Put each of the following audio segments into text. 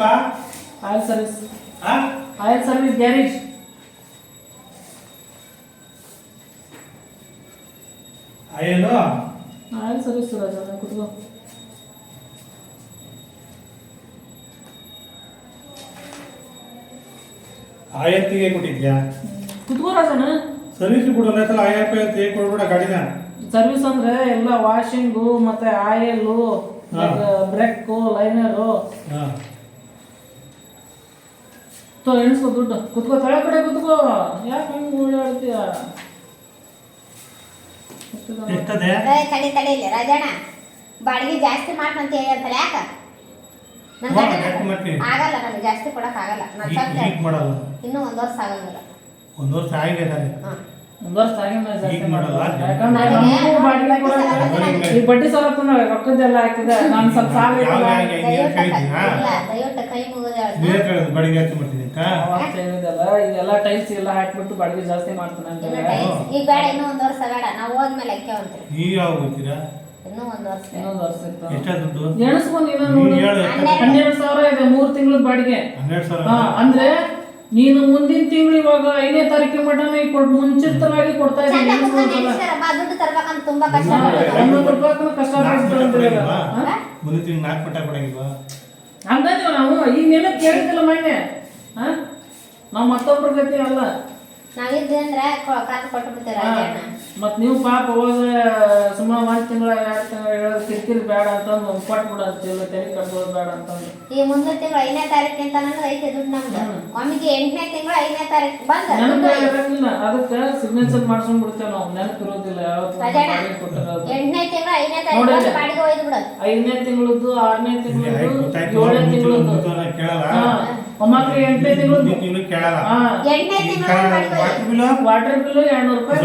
ಏನಪ್ಪ oil service ಹಾ oil service garage. ಏನು ಆಯಿಲ್ ಸರ್ವಿಸ್ ರಾಜಣ್ಣ ಕುತ್ಕೋ. ಆಯತ್ತಿಗೆ ಕೊಟ್ಟಿದ್ಯಾ ಕುತ್ಕೋ ರಾಜಣ್ಣ. ಸರ್ವಿಸ್ ಕೊಡು ಒಂದ್ಸಲ 5000 ರೂಪಾಯಿ ಅಂತ ಹೇಳಿ ಕೊಡ್ಬೇಡ ಗಾಡಿನ. ಸರ್ವಿಸ್ ಅಂದ್ರೆ ಎಲ್ಲ ವಾಷಿಂಗು ಮತ್ತೆ ಆಯಿಲು ಬ್ರೇಕು ಲೈನರು ಹಾ ಎಣಿಸ್ಕೋ ದುಡ್ಡು. ಕುತ್ಕೋ ತಳ ಕಡೆ ಕುತ್ಕೋ. ಯಾಕೆ ಹಂಗೆ ಓಡಾಡ್ತೀಯ? ಎಷ್ಟದೆ ತಡಿ ಇಲ್ಲ ರಾಜಣ್ಣ, ಬಾಡಿಗೆ ಜಾಸ್ತಿ ಮಾಡ್ತಂತ ಹೇಳಿ ಅಂತಲ್ಲ. ಯಾಕ ನನ್ ಹಾ, ಗಂಡ ಜಾಸ್ತಿ ಮಾಡ್ತೀನಿ. ಆಗಲ್ಲ, ನನಗೆ ಜಾಸ್ತಿ ಕೊಡಕ್ ಆಗಲ್ಲ. ನಾನು ಸ್ವಲ್ಪ ಈಗ ಮಾಡೋದು ಇನ್ನೂ 1 ವರ್ಷ ಆಗಂಗಿಲ್ಲ. 1 ವರ್ಷ ಆಗಿದ್ದಾರೆ. ಹಾ. ಒಂದು ವರ್ಷ ಆಗಿಲ್ಲ ಜಾಸ್ತಿ ಈಗ ಮಾಡಲ್ಲ. ಯಾಕಂದ್ರೆ ನಮಗೂ ಬಾಡಿಗೆ ಕೊಡಲ್ಲ. ಈ ಬಡ್ಡಿ ಸಾಲ ರೊಕ್ಕದ್ದೆಲ್ಲ ಹಾಕಿದೆ. ನಾನು ಸ್ವಲ್ಪ ಸಾಲ ಯಾವ ದಯವಿಟ್ಟು ಕೈ ಮುಗಿದ ನೀವೇ ಕೇಳೋದು ಬಾಡಿಗೆ ಜಾಸ್ತಿ ಮಾಡ್ತೀನಿ ಅಂತ. ಹೇಳಿದಲ್ಲ ಈಗೆಲ್ಲ ಟೈಲ್ಸ್ ಎಲ್ಲ ಹಾಕ್ಬಿಟ್ಟು ಬಾಡಿಗೆ ಜಾಸ್ತಿ ಮಾಡ್ತಾನೆ ಅಂತ. ಈಗ ಬೇಡ, ಇನ್ನೂ 1 ವರ್ಷ ಬೇಡ. ನಾವು ಹೋದ್ಮೇಲೆ ಅಕ್ಕೆ ಅಂತೀರಿ. ನೀವು ಯಾವಾಗ ಹೋಗ್ತೀರಾ? ಇನ್ನೂ 1 ವರ್ಷ. ಇನ್ನೊಂದು ವರ್ಷ ಇತ್ತು. ಎಷ್ಟ ದುಡ್ಡು ಎಣಿಸ್ಕೊಂಡು ನೀನು ಹೇಳು. 12,000 ಇದೆ 3 ತಿಂಗಳ ಬಾಡಿಗೆ. 12,000 ಅಂದ್ರೆ ನೀನು ಮುಂದಿನ ತಿಂಗಳು ಇವಾಗ 5ನೇ ತಾರೀಕಿಗೆ ಮಟನ್ ಮುಂಚಿತವಾಗಿ ಕೊಡ್ತಾ ಇದ್ದೀನಿ. ದುಡ್ಡು ತರ್ಬೇಕಂತ ತುಂಬಾ ಕಷ್ಟ. 11 ರೂಪಾಯಿ ಕಷ್ಟ ಮುಂದೆ ತಿಂಗಳು 4 ಪಟ್ಟ ಕೊಡಂಗಿಲ್ವಾ? ಹಂಗಂತೀವಿ ನಾವು. ಈಗ ನೆನಪು ಕೇಳಿದ್ದಿಲ್ಲ ಮೊನ್ನೆ. ನಾವು ಮತ್ತೊಬ್ಬರ ಗತಿ ಅಲ್ಲ. ನಾವಿದ್ವಿ ಅಂದ್ರೆ ಕಾಸು ಕೊಟ್ಟು ಬಿಡ್ತೀವಿ ರಾಜಣ್ಣ. ಮತ್ ನೀವು ಪಾಪ ಹೋದ ಸುಮಾರು 1 ತಿಂಗಳ 2 ತಿಂಗಳ ಹೇಳೋದು ಕಿರಿಕಿರಿ ಬೇಡ ಅಂತಂದು ಕೊಟ್ಬಿಡ ಅಂತಿಲ್ಲ. ತೆರೆ ಕಟ್ಬೋದು ಬೇಡ ಅಂತಂದು. ಈ ಮುಂದಿನ ತಿಂಗಳು 5ನೇ ತಾರೀಕಿಂತ ನನಗೆ ಐತೆ ದುಡ್ಡು ನಮ್ದು. ಒಮ್ಮಿಗೆ 8ನೇ ತಿಂಗಳು 5ನೇ ತಾರೀಕು ಬಂದ ನೆನಪು ಇರಂಗಿಲ್ಲ. ಅದಕ್ಕೆ ಸಿಗ್ನೇಚರ್ ಮಾಡ್ಸ್ಕೊಂಡ್ ಬಿಡ್ತೇವೆ ನಾವು. ನೆನಪು ಇರೋದಿಲ್ಲ ಯಾವತ್ತು ಕೊಟ್ಟಿರೋದು. 8ನೇ ತಿಂಗಳು 5ನೇ ತಾರೀಕು ಬಾಡಿಗೆ ಒಯ್ದು ಬಿಡೋದು. 5ನೇ ತಿಂಗಳದ್ದು 6ನೇ ತಿಂಗಳದ್ದು 7ನೇ ತಿಂಗಳದ್ದು ಕೇಳಲ್ಲ. ಒಮ್ಮಕ್ಳಿಗೆ 8ನೇ ತಿಂಗಳದ್ದು ಕೇಳಲ್ಲ. 8ನೇ ತಿಂಗಳು ವಾಟರ್ ಬಿಲ್ 200 ರೂಪಾಯಿ.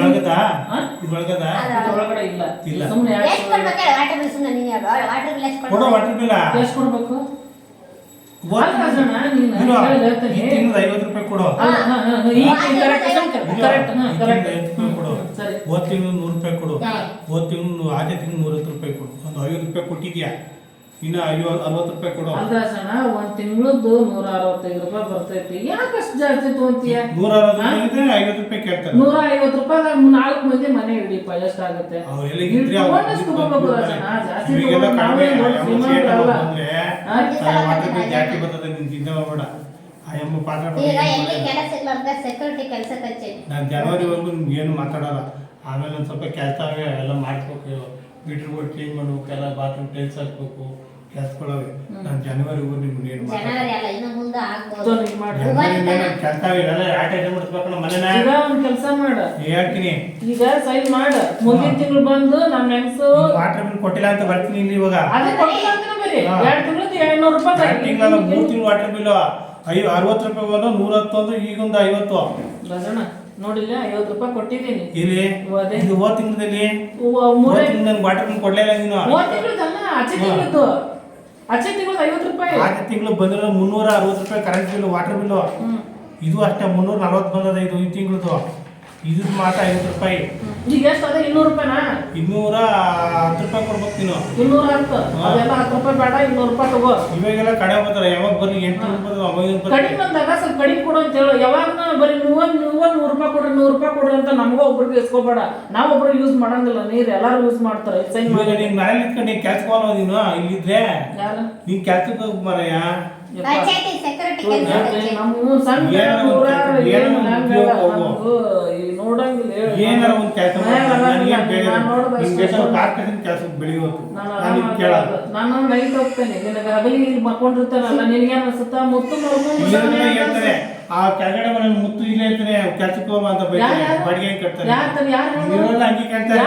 ಒಳಗಡೆ ಇಲ್ಲ. ಸುಮ್ಮನೆ ಎಷ್ಟು ಕೊಡ್ಬೇಕು ಹೇಳು? ವಾಟರ್ ಬಿಲ್ ಸುಮ್ಮನೆ ನೀನು ಹೇಳು. ವಾಟರ್ ಬಿಲ್ ಎಷ್ಟು ಕೊಡು. ವಾಟರ್ ಬಿಲ್ ಎಷ್ಟು ಕೊಡ್ಬೇಕು? ತಿಂಗಳು 50 ರೂಪಾಯಿ ಕೊಡು. ಹೋದ್ ತಿಂಗಳು 100 ರೂಪಾಯಿ ಕೊಡು. ಹೋದ್ ತಿಂಗಳು ಆಚೆ ತಿಂಗಳು 110 ರೂಪಾಯಿ ಕೊಡು. ಒಂದು 50 ರೂಪಾಯಿ ಕೊಟ್ಟಿದ್ಯಾ, ಇನ್ನು 60 ರೂಪಾಯಿ ಕೊಡು. ಅಲ್ದಾಸನ ಒಂದ್ ತಿಂಗಳದ್ದು 165 ರೂಪಾಯಿ ಬರ್ತೈತಿ. ಯಾಕಷ್ಟು ಜಾಸ್ತಿ ತಗೊಂತೀಯ? 150 ರೂಪಾಯಿ ಕೇಳ್ತಾರೆ. 150 ರೂಪಾಯಿದಾಗ 4 ಮಂದಿ ಮನೆ ಹಿಡಿಯಪ್ಪ. ಎಷ್ಟಾಗುತ್ತೆ? ಜಾಸ್ತಿ ಬರ್ತದೆ. ನಿನ್ ಚಿಂತೆ ಮಾಡ್ಬೇಡ. ಅಯ್ಯಮ್ಮ ಪಾತ್ರ ಸೆಕ್ಯೂರಿಟಿ ಕೆಲಸಕ್ಕೆ ಹಚ್ಚಿ ನಾನು ಜನವರಿವರೆಗೂ ನಿಮ್ಗೆ ಏನು ಮಾತಾಡಲ್ಲ. ಆಮೇಲೆ ಒಂದು ಸ್ವಲ್ಪ ಕೆಲಸ ಎಲ್ಲ ಮಾಡಿಸ್ಬೇಕು. ಮೀಟರ್ ಬೋರ್ಡ್ ಕ್ಲೀನ್ ಮಾಡ್ಬೇಕು, ಎಲ್ಲ ಬಾತ್ರೂಮ್ ಟೈಲ್ಸ್ ಹಾಕ್ಬೇಕು, ಕೆಲಸಗಳವೆ. ನಾನು ಜನವರಿವರೆಗೂ ನಿಮ್ಗೆ ಏನು ಜನವರಿ ಅಲ್ಲ, ಇನ್ನು ಮುಂದೆ ಆಗ್ಬೋದು. ಕೆಲಸ ಇವೆಲ್ಲ ಆಟ ಮುಡಿಸ್ಬೇಕು. ಮನೇನ ಈಗ ಒಂದ್ ಕೆಲಸ ಮಾಡ, ಹೇಳ್ತೀನಿ. ಈಗ ಸೈನ್ ಮಾಡ. ಮುಂದಿನ ತಿಂಗಳು ಬಂದು ನಮ್ಮ ಹೆಂಗಸು ವಾಟರ್ ಬಿಲ್ ಕೊಟ್ಟಿಲ್ಲ ಅಂತ ಬರ್ತೀನಿ ಇಲ್ಲಿ ಇವಾಗ. ಅದೇ ಕೊಟ್ಟಿಲ್ಲ ಅಂತ ಬರೀ 2 ತಿಂಗಳದ್ದು 200 ರೂಪಾಯಿ. 2 ತಿಂಗಳ 3 ತಿಂಗಳು ವಾಟರ್ ಬಿಲ್ 60 ರೂಪಾಯಿ ಬಂದು 110 ಅಂದ್ರೆ ಈಗೊಂದು 50. ರಾಜಣ್ಣ ನೋಡಿಲ್ಲ 50 ರೂಪಾಯಿ ಕೊಟ್ಟಿದ್ದೀನಿ. ಇಲ್ಲಿ ಇದು ಹೋದ ತಿಂಗಳಲ್ಲಿ ನನ್ಗೆ ವಾಟರ್ ಬಿಲ್ ಕೊಡ್ಲಿಲ್ಲ ನೀನು. ಆಚೆ ತಿಂಗಳು 50 ರೂಪಾಯಿ. ಆಚೆ ತಿಂಗಳು ಬಂದಿರೋ 360 ರೂಪಾಯಿ ಕರೆಂಟ್ ಬಿಲ್, ವಾಟರ್ ಬಿಲ್. ಇದು ಅಷ್ಟೇ 340 ಬಂದದ. ಇದು ಈ ತಿಂಗಳದು ಇದು ಮಾತ್ರ 50 ರೂಪಾಯಿ. ಈಗ ಎಷ್ಟು ಅದೇ 200 ರೂಪಾಯಿನಾ? 210 ರೂಪಾಯಿ ಕೊಡ್ಬೇಕು ನೀನು. 210 ಅದೆಲ್ಲ 10 ರೂಪಾಯಿ ಬೇಡ, 200 ರೂಪಾಯಿ ತಗೋ. ಇವಾಗೆಲ್ಲ ಕಡಿಮೆ ಬರ್ತಾರೆ. ಯಾವಾಗ ಬರ್ಲಿ 800 ರೂಪಾಯಿ ಕಡಿಮೆ ಬಂದಾಗ ಸ್ವಲ್ಪ ಕಡಿಮೆ ಕೊಡು ಅಂತ ಹೇಳು. ಯಾವಾಗ ಬರೀ ನೀವು 100 ರೂಪಾಯಿ ಕೊಡ್ರಿ 100 ರೂಪಾಯಿ ಕೊಡ್ರಿ ಅಂತ ನಮಗೂ ಒಬ್ರಿಗೆ ಇಸ್ಕೋಬೇಡ. ನಾವು ಒಬ್ರು ಯೂಸ್ ಮಾಡಂಗಿಲ್ಲ ನೀರು, ಎಲ್ಲಾರು ಯೂಸ್ ಮಾಡ್ತಾರೆ. ಸೈನ್ ಮಾಡಿ ನೀನ್ ಮನೇಲಿ ಇಟ್ಕೊಂಡು ನೀನ್ ಕೆಲ್ಸಕ್ಕೆ ಹೋಗಲ್ಲ. ನೀನು ಇಲ್ಲಿದ್ರೆ ನೀನ್ ಕೆಲ್ಸಕ್ಕೆ ಹೋಗ್ ಮಾರಯ್ಯ. ಏನಾರ ಒಂದ್ ಕೆಲಸ ಕೆಲ್ಸಕ್ಕೆ ಬೆಳಿಬೇಕು. ನಾನು ನೈಟ್ ಹೋಗ್ತೇನೆ. ನಿನಗೆ ಹಗಲಿ ಮಕ್ಕೊಂಡಿರ್ತಾನಲ್ಲ, ನಿನಗೇನು ಅನ್ಸುತ್ತಾ? ಮುತ್ತು ಹೇಳ್ತಾರೆ ಆ ಕೆಳಗಡೆ ಮನೆ ಮುತ್ತು ಇಲ್ಲೇ ಇರ್ತಾನೆ, ಕೆಲ್ಸಕ್ಕೆ ಹೋಗ ಅಂತ ಬಾಡಿಗೆ ಕಟ್ತಾರೆ. ಹಂಗೆ ಕೇಳ್ತಾರೆ.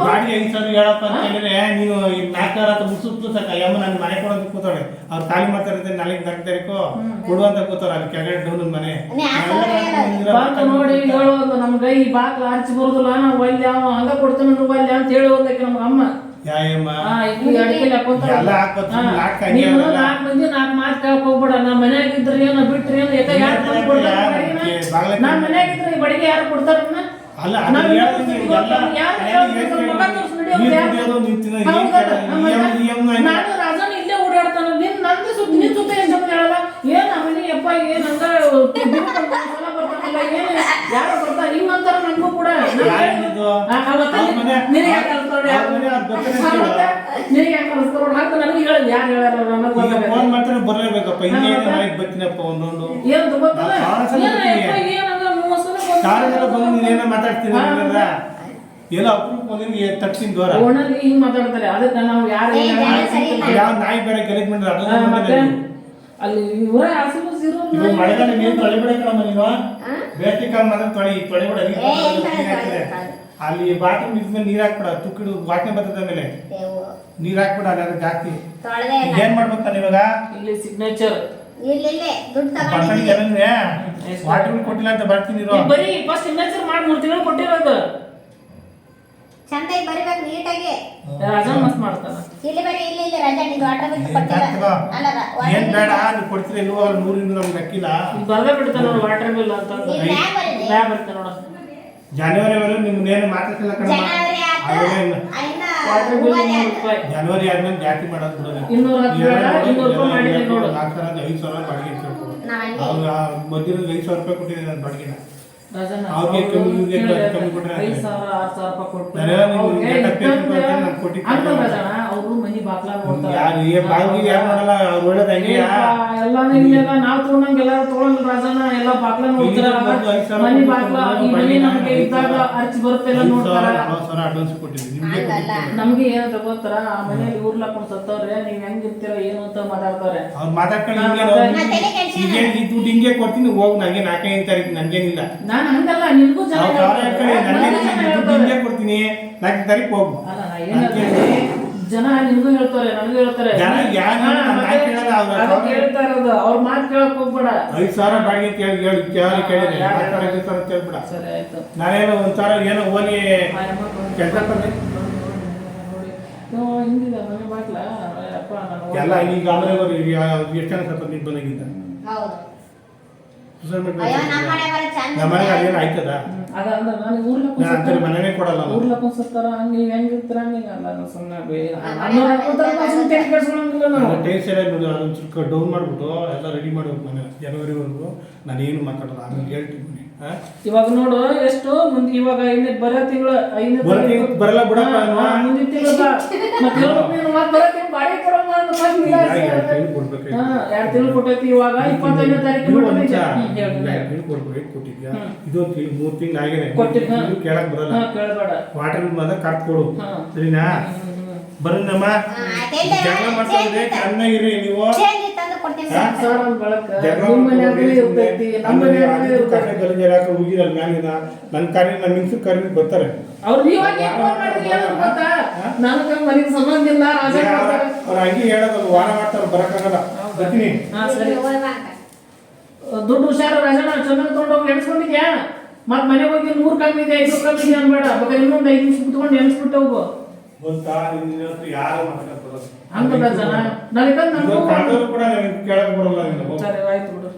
ಬಾಡಿಗೆ 5,000 ಹೇಳಪ್ಪ ಅಂತ ಹೇಳಿದ್ರೆ ನೀನು 4,000 ಮುಸುತ್ತು ಸಾಕ. ಯಮ್ಮ ನನ್ನ ಮನೆ ಕೊಡೋದು ಕೂತಾಳೆ. ಅವ್ರು ಖಾಲಿ ಮಾಡ್ತಾ ಇರ್ತಾರೆ. 4 ತಾರೀಕು ಕೊಡುವಂತ ಕೂತಾರ. ಅಲ್ಲಿ ಕೆಳಗಡೆ ಡೌನ್ ಮನೆ ನೋಡಿ ಹೇಳೋದು. ನಮ್ಗೆ ಈ ಬಾಕ್ಲ ಹಚ್ಚಿ ಬರುದಿಲ್ಲ, ನಾವು ಒಲ್ಲೆ ಹಂಗ ಕೊಡ್ತೇನೆ ಒಲ್ಲೆ ಅಂತ ಹೇಳಿ ಹೋಗ್ಲಿಕ್ಕೆ ನಮ್ಮ ಅಮ್ಮ. ನೀನು 4 ಮಂದಿ 4 ಮಾತು ಕೇಳಕ್ ಹೋಗ್ಬೇಡ. ನಾ ಮನ್ಯಾಗಿದ್ರೆ ಏನೋ ಬಿಟ್ರಿ ಏನೋ ನಾನ್ ಮನ್ಯಾಗಿದ್ರೆ ಬಡಿಗೆ ಯಾರು ಕೊಡ್ತಾರ? ನಾನು ರಾಜನ್ ಇಲ್ಲೇ ಓಡಾಡ್ತಾನ. ನಂದೇ ಸುತ್ತ ನಿನ್ ಸುತ್ತ ಏನ್ ಸಂಬಂಧ ಹೇಳಲ್ಲ ಏನ್ ಅವನಿ ಅಪ್ಪ ಏನ್ ಹಂಗ ಸಲ ಬರ್ತಾನಲ್ಲ ಏನ್ ಯಾರು ಬರ್ತಾರ ಹಿಂಗ್ ಅಂತಾರ ನಮಗೂ ಕೂಡ ನಿನಗೆ ಯಾಕೆ ಕಲಿಸ್ತಾರ ಹಾಕ ನನಗೆ ಹೇಳ ಯಾರು ಹೇಳ್ಯಾರ ನನಗೆ ಫೋನ್ ಮಾಡ್ತಾರೆ ಬರ್ಲೇಬೇಕಪ್ಪ ಇನ್ನೇನು ನಾಯಿಗೆ ಬರ್ತೀನಪ್ಪ ಒಂದೊಂದು ಏನು ಗೊತ್ತಿಲ್ಲ ಏನಂದ್ರೆ ಕಾರಣೆಲ್ಲ ಬಂದು ನೀನೇನೋ ಮಾತಾಡ್ತೀನಿ ಎಲ್ಲ ಅಪ್ರೂಪ್ ನಿಮ್ಗೆ ತಪ್ಪಿನ ದೂರ ಓಣಲ್ಲಿ ಹಿಂಗ್ ಮಾತಾಡ್ತಾರೆ ಅದಕ್ಕೆ ನಾವು ಯಾರು ಯಾವ ನಾಯಿ ಬೇರೆ ಗಲೀಜ್ ಮಾಡಿದ್ರೆ ಅದು ಅಲ್ಲಿ ಇವರ ಹಸಿರು ಸಿರು ಇವಾಗ ಮಳೆಗಾಲ ನೀರು ತೊಳಿಬಿಡಕ್ಕಮ್ಮ ನೀನು ಬೇಸಿಗೆ ಕಾಲ ಮಾತ್ರ ತೊಳಿಬಿಡ ಅಲ್ಲಿ ಬಾತ್ರೂಮ್ ಇದ್ಮೇಲೆ ನೀರ್ ಹಾಕ್ಬಿಡ ತುಕ್ಕಿಡು ವಾಸನೆ ಬರ್ತದ ಮೇಲೆ ನೀರ್ ಹಾಕ್ಬಿಡ ಅಲ್ಲ ಜಾಸ್ತಿ ಏನ್ ಮಾಡ್ಬೇಕಲ್ಲ ಇವಾಗ ಇಲ್ಲಿ ಸಿಗ್ನೇಚರ್ ವಾಟರ್ ಕೊಟ್ಟಿಲ್ಲ ಅಂತ ಬರ್ತೀನಿ ಬರೀ ಫಸ್ಟ್ ಸಿಗ್ನೇಚರ್ ಮಾಡಿ 3 ತಿಂಗಳು ಕೊಟ್ಟಿರೋದು ಚಂದಾಗಿ ಬರಿಬೇಕು ನೀಟಾಗಿ ರಾಜಾ ಮಸ್ತ್ ಮಾಡ್ತಾನ ಇಲ್ಲಿ ಬರೀ ಇಲ್ಲಿ ರಾಜಾ ನಿಂದು ವಾಟರ್ ಬಿಲ್ ಕೊಟ್ಟಿಲ್ಲ ಅಲ್ಲ ಏನ್ ಬೇಡ ನೀವು ಕೊಡ್ತೀರಿ ಇಲ್ವೋ 100 ನಮ್ಗೆ ಲೆಕ್ಕಿಲ್ಲ ಬರ್ದೇ ಬಿಡ್ತಾನ ನೋಡಿ ವಾಟರ್ ಬಿಲ್ ಅಂತ ಬ್ಯಾ ಬರ್ತಾನ ನೋಡ ಜನವರಿ ವರೆಗೂ ನಿಮ್ಗೇನು ಮಾತಾಡ್ತಿಲ್ಲ ಕಣ ವಾಟರ್ ಬಿಲ್ 200 ರೂಪಾಯಿ ಜನವರಿ ಆದ್ಮೇಲೆ ಜಾಸ್ತಿ ಮಾಡೋದು ಬಿಡೋದು 200 ರೂಪಾಯಿ ಮಾಡಿದ್ದೀನಿ ನೋಡು 5,000 ಬಾಡಿಗೆ ಅವ್ರು ಮಧ್ಯದ 5,000 ರೂಪಾಯಿ ಕೊಟ್ಟಿದ್ದೀನಿ ನಾನು ಬಾಡಿಗೆನ ರಾಜನ ಅವ್ರಿಗೆ ಕಮ್ಮಿ ಕೊಟ್ರೆ 5,000 6,000 ರೂಪಾಯಿ ಕೊಟ್ಟು ಅವರು ಮನಿ ಬಾಗ್ಲ ನೋಡ್ತಾರೆ ಯಾರು ಮಾಡಲ್ಲ ಅವ್ರು ಒಳ್ಳೇದು ಹಂಗೆ ಎಲ್ಲಾನು ಇಲ್ಲೆಲ್ಲ ನಾವ್ ತಗೊಂಡಂಗೆಲ್ಲ ತಗೊಂಡ್ ರಾಜನ ಎಲ್ಲ ಬಾಗ್ಲ ನೋಡ್ತಾರ ಮನಿ ಬಾಗ್ಲ ಈ ಮನಿ ನಮಗೆ ಇದ್ದಾಗ ಅರ್ಚಿ ಬರುತ್ತೆಲ್ಲ ನೋಡ್ತಾರ ಅಡ್ವಾನ್ಸ್ ಕೊಟ್ಟಿದ್ದೀನಿ ನಮ್ಗೆ ಏನ್ ತಗೋತಾರ ಆ ಮನೆಯಲ್ಲಿ ಊರ್ಲಾಕೊಂಡ್ ಸತ್ತವ್ರೆ ನೀವ್ ಹೆಂಗಿರ್ತೀರ ಏನು ಅಂತ ಮಾತಾಡ್ತಾರೆ ಅವ್ರು ಮಾತಾಡ್ಕೊಂಡು ಈ ದುಡ್ಡು ಹಿಂಗೆ ಕೊಡ್ತೀನಿ ಹೋಗಿ ನಂಗೆ 4 ತಾರೀಕು ನನ್ಗೇನಿಲ್ಲ ನಾನು ಹಂಗಲ್ಲ ನಿನ್ಗೂ ಜನ ಹಿಂಗೆ ಕೊಡ್ತೀನಿ 4 ತಾರೀಕು ಹೋಗು ಜನ ನಿನ್ಗೂ ಹೇಳ್ತಾರೆ ನನಗೂ ಹೇಳ್ತಾರೆ ಕೇಳ್ತಾ ಇರೋದು ಅವ್ರ ಮಾತು ಕೇಳಕ್ ಹೋಗ್ಬೇಡ 5,000 ಬಾಡಿಗೆ ಕೇಳ್ಬಿಡ ಸರಿ ಆಯ್ತು ನಾನೇನೋ 1,000 ಏನೋ ಓಲಿ ಕೆಲಸ ಹಿಂಗಿದೆ ಮನೆ ಬಾಗ್ಲ ಅಪ್ಪ ಎಲ್ಲ ಈಗ ಆಮೇಲೆ ಎಷ್ಟು ಜನ ಸತ್ತ ನೀವು ಬಂದಾಗಿದ್ದ ನಮ್ಮನೆಗೆ ಅದೇನು ಆಯ್ತದ ನಾನು ಮನೆನೇ ಕೊಡಲ್ಲ ಊರ್ಲಕ್ಕೊಂಡ್ ಸತ್ತಾರ ಹಂಗ ನೀವ್ ಹೆಂಗಿರ್ತೀರ ಹಂಗಿಲ್ಲ ಸುಮ್ಮನೆ ಡೌನ್ ಮಾಡ್ಬಿಟ್ಟು ಎಲ್ಲ ರೆಡಿ ಮಾಡ್ಬೇಕು ಮನೆ ಜನವರಿವರೆಗೂ ನಾನೇನು ಮಾತಾಡಲ್ಲ ಆಮೇಲೆ ಹೇಳ್ತೀನಿ ಇವಾಗ ನೋಡು ಎಷ್ಟು ಮುಂದೆ ಇವಾಗ ಬರೋ ತಿಂಗಳು ಬರಲ್ಲ ಬಿಡಪ್ಪ ಮುಂದಿನ ತಿಂಗಳು ಬರೋ ತಿಂಗಳು ಬಾಡಿಗೆ ಕೊಡೋಣ 2 ತಿಂಗಳು ಕೊಟ್ಟೈತಿ ಇವಾಗ 25ನೇ ತಾರೀಕು ಕೊಟ್ಟಿದ್ಯಾ ಇದೊಂದು 3 ತಿಂಗಳು ಆಗಿದೆ ಕೇಳಕ್ ಬರಲ್ಲ ವಾಟರ್ ಬಿಲ್ ಮಾತ್ರ ಕಟ್ ಕೊಡು ಸರಿನಾ ಬರೋಣಮ್ಮ ಜಗಳ ಮಾಡ್ಕೊಂಡ್ರೆ ಚೆನ್ನಾಗಿರಿ ನೀವು ಹೋಗಿರಲ್ಲ ಮ್ಯಾಲಿನ ನನ್ನ ಕಾರ್ಯ ನನ್ನ ನಿಮಿಷ ಕರಿ ಬರ್ತಾರೆ ಅವ್ರು ಹಂಗೆ ಹೇಳೋದು ವಾರ ಮಾಡ್ತಾರೆ ಬರಕ್ಕಾಗಲ್ಲ ಬರ್ತೀನಿ ದುಡ್ಡು ಹುಷಾರು ರಾಜಣ್ಣ ಚೆನ್ನಾಗಿ ತಗೊಂಡೋಗಿ ಎಣಿಸ್ಕೊಂಡಿದ್ಯಾ ಮತ್ ಮನೆಗೆ ಹೋಗಿ 100 ಕಮ್ಮಿ ಇದೆ 500 ಕಮ್ಮಿ ಇದೆ ಅನ್ಬೇಡ ಬೇಕಾದ್ರೆ ಇನ್ನೊಂದು 5 ನಿಮಿಷ ಕುತ್ಕೊಂಡು ಎಣಿಸ್ಬಿಟ್ಟು ಹೋಗು ಗೊತ್ತಾ ನಿನ್ನ ಹತ್ರ ಯಾರು ಮಾತಾಡೋದು ಹಂಗಲ್ಲ ಜನ ನನಗೆ ಕೂಡ ಕೇಳಕ್ ಬರಲ್ಲ ಸರಿ ಆಯ್ತು ಬಿಡು